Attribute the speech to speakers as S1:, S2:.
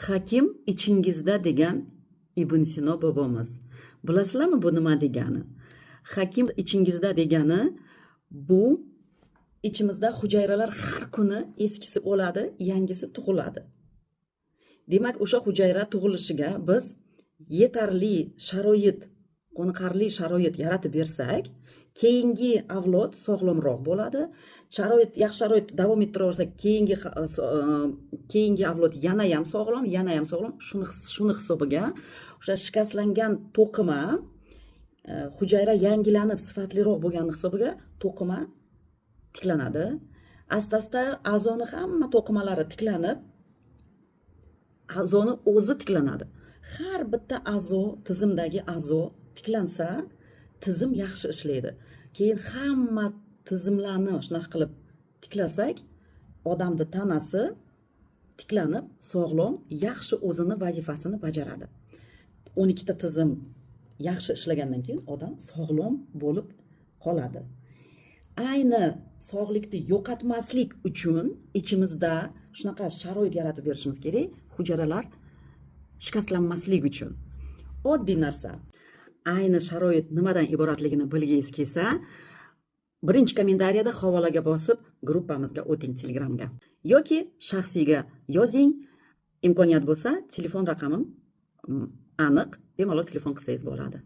S1: Hakim ichingizda degan Ibn Sino bobomiz. Bilasizlarmi bu nima degani? Hakim ichingizda degani bu ichimizda hujayralar har kuni eskisi o'ladi, yangisi tug'iladi. Demak, o'sha hujayra tug'ilishiga biz yetarli sharoit, qoniqarli sharoit yaratib bersak, keyingi avlod sog'lomroq bo'ladi. Yaxshi sharoit davom ettiraversak, keyingi avlod yana ham sog'lom. Shuni hisobiga o'sha shikastlangan to'qima hujayra yangilanib sifatliroq bo'lgani hisobiga to'qima tiklanadi. Asta-asta a'zoni hamma to'qimalari tiklanib, a'zoni o'zi tiklanadi. Har bitta a'zo, tizimdagi a'zo tiklansa, tizim yaxshi ishlaydi. Keyin hamma tizimlarni shunaqa qilib tiklasak, odamning tanasi tiklanib, sog'lom, yaxshi o'zini vazifasini bajaradi. 12 ta tizim yaxshi ishlagandan keyin odam sog'lom bo'lib qoladi. Ayni sog'likni yo'qotmaslik uchun ichimizda shunaqa sharoit yaratib berishimiz kerak, hujayralar shikastlanmaslik uchun. Oddiy narsa. Ayni sharoit nimadan iboratligini bilgingiz kelsa, birinchi kommentariyada havolaga bosib gruppamizga o'ting, Telegramga. Yoki shaxsiyga yozing. Imkoniyat bo'lsa, telefon raqamim aniq, bemalol telefon qilsangiz bo'ladi.